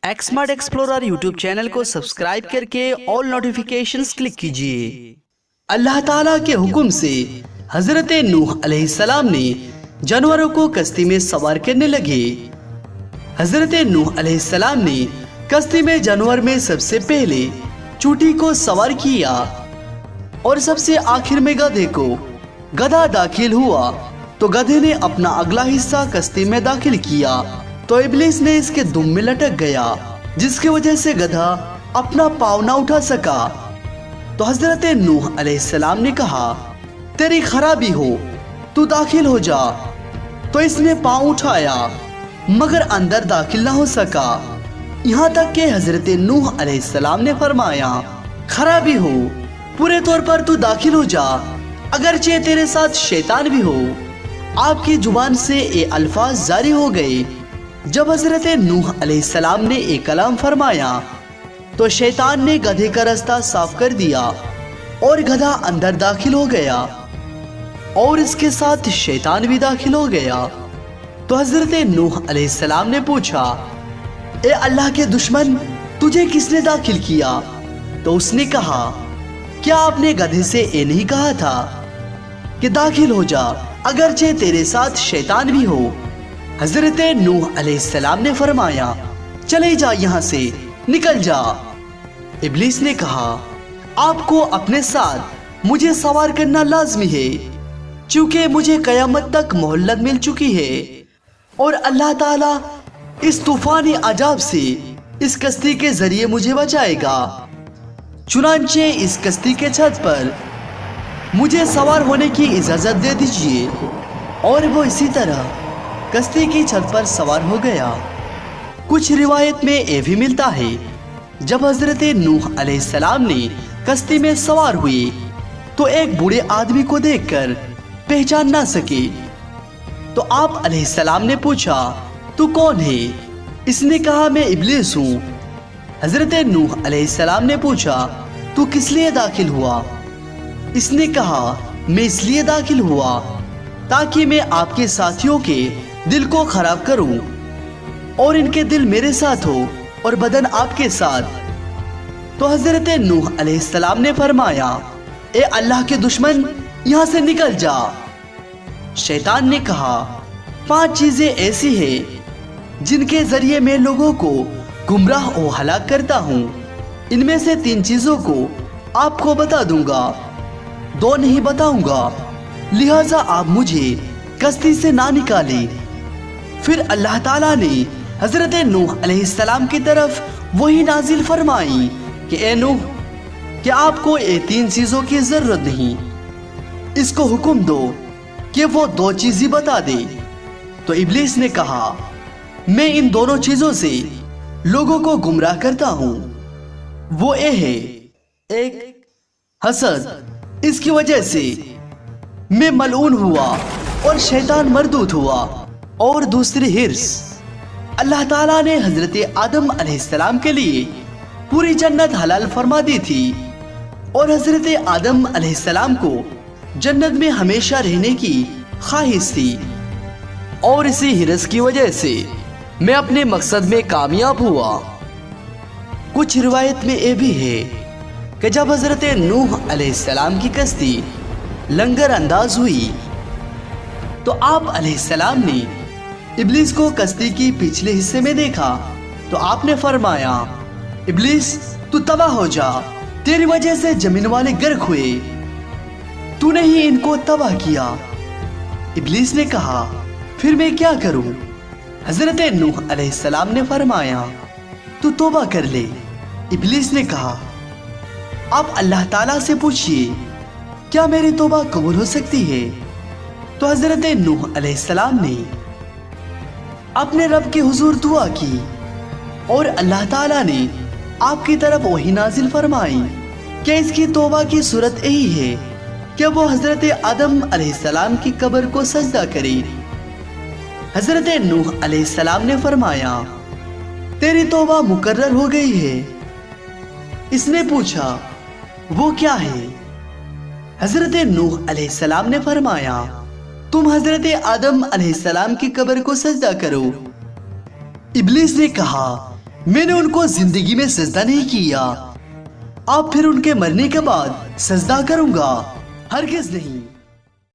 एक्समार्ट explorer YouTube channel को subscribe करके all notifications click कीजिए। अल्लाह ताला के हुक्म से हजरत नूह अलैहिस्सलाम ने जानवरों को कश्ती में सवार करने लगे। हजरत नूह अलैहिस्सलाम ने कश्ती में जानवर में सबसे पहले चूंटी को सवार किया और सबसे आखिर में गधे को। गधा दाखिल हुआ तो गधे ने अपना अगला हिस्सा कश्ती में दाखिल किया तो इब्लिस ने इसके दुम में लटक गया, जिसकी वजह से गधा अपना पाँव न उठा सका। तो हजरत नूह अलैहिस्सलाम ने कहा, तेरी खराबी हो, तू दाखिल हो जा। तो इसने पाँव उठाया मगर अंदर दाखिल न हो सका। यहाँ तक कि हजरत नूह अलैहिस्सलाम ने फरमाया, खराबी हो, पूरे तौर पर तू दाखिल हो जा, अगरचे तेरे साथ शैतान भी हो। आपकी जुबान से ये अल्फाज जारी हो गए। जब हजरत नूह अलैहिस्सलाम ने एक कलाम फरमाया तो शैतान ने गधे का रास्ता साफ कर दिया और गधा अंदर दाखिल हो गया और इसके साथ शैतान भी दाखिल हो गया। तो हजरत नूह अलैहिस्सलाम ने पूछा, ए अल्लाह के दुश्मन, तुझे किसने दाखिल किया? तो उसने कहा, क्या आपने गधे से ये नहीं कहा था कि दाखिल हो जा, अगरचे तेरे साथ शैतान भी हो? हजरत नूह अलैहिस्सलाम ने फरमाया, चले जा, यहाँ से निकल जा। इब्लिस ने कहा, आपको अपने साथ मुझे सवार करना लाजमी है, क्योंकि मुझे कयामत तक मोहल्लत मिल चुकी है और अल्लाह ताला इस तूफानी अजाब से इस कश्ती के जरिए मुझे बचाएगा। चुनांचे इस कश्ती के छत पर मुझे सवार होने की इजाजत दे दीजिए। और वो इसी तरह कश्ती की छत पर सवार हो गया। कुछ रिवायत में ये भी मिलता है, जब हजरत नूह अलैहिस्सलाम ने कश्ती में सवार हुए तो एक बूढ़े आदमी को देखकर पहचान ना सके। तो आप अलैहिस्सलाम ने पूछा, तू कौन है? इसने कहा, मैं इब्लिस हूँ। हजरत नूह अलैहिस्सलाम ने पूछा, तू किस लिए दाखिल हुआ? इसने कहा, मैं इसलिए दाखिल हुआ ताकि मैं आपके साथियों के दिल को खराब करूं और इनके दिल मेरे साथ हो और बदन आपके साथ। तो हजरत नूह अलैहिस्सलाम ने फरमाया, ए अल्लाह के दुश्मन, यहाँ से निकल जा। शैतान ने कहा, 5 चीजें ऐसी हैं जिनके जरिए मैं लोगों को गुमराह और हलाक करता हूँ। इनमें से 3 चीजों को आपको बता दूंगा, 2 नहीं बताऊंगा, लिहाजा आप मुझे कश्ती से ना निकाले। फिर अल्लाह ताला ने हजरत नूह अलैहिस्सलाम की तरफ वही नाजिल फरमाई कि ए नूह, क्या आपको ये 3 चीजों की जरूरत नहीं? इसको हुक्म दो कि वो 2 चीज ही बता दे। तो इब्लिस ने कहा, मैं इन दोनों चीजों से लोगों को गुमराह करता हूँ। वो ये है, एक हसद, इसकी वजह से मैं मलऊन हुआ और शैतान मरदूत हुआ, और दूसरी हिर्स। अल्लाह ताला ने हजरत आदम अलैहिस्सलाम के लिए पूरी जन्नत हलाल फरमा दी थी और हजरत आदम अलैहिस्सलाम को जन्नत में हमेशा रहने की ख्वाहिश थी, और इसी हिर्स की वजह से मैं अपने मकसद में कामयाब हुआ। कुछ रिवायत में ये भी है कि जब हजरत नूह अलैहिस्सलाम की कश्ती लंगर अंदाज हुई तो आप अलैहिस्सलाम ने इब्लिस को कश्ती की पिछले हिस्से में देखा। तो आपने फरमाया, इब्लिस, तू तबाह हो जा, तेरी वजह से जमीन वाले गर्क हुए, तूने ही इनको तबाह किया। इब्लिस ने कहा, फिर मैं क्या करूं? हजरत नूह अलैहिस्सलाम ने फरमाया, तू तौबा कर ले। इब्लिस ने कहा, आप अल्लाह ताला से पूछिए, क्या मेरी तौबा कबूल हो सकती है? तो हजरत नूह अलैहिस्सलाम ने अपने रब के हुजूर दुआ की और अल्लाह ताला ने आपकी तरफ वही नाजिल फरमाई कि इसकी तौबा की सूरत यही है कि वो हजरत आदम अलैहिस्सलाम की कब्र को सजदा करे। हजरत नूह अलैहिस्सलाम ने फरमाया, तेरी तौबा मुकर्रर हो गई है। इसने पूछा, वो क्या है? हजरत नूह अलैहिस्सलाम ने फरमाया, तुम हजरत आदम अलैहिस्सलाम की कब्र को सजदा करो। इब्लिस ने कहा, میں نے ان کو زندگی میں سجدہ نہیں کیا، اب پھر ان کے مرنے کے بعد سجدہ کروں گا؟ ہرگز نہیں۔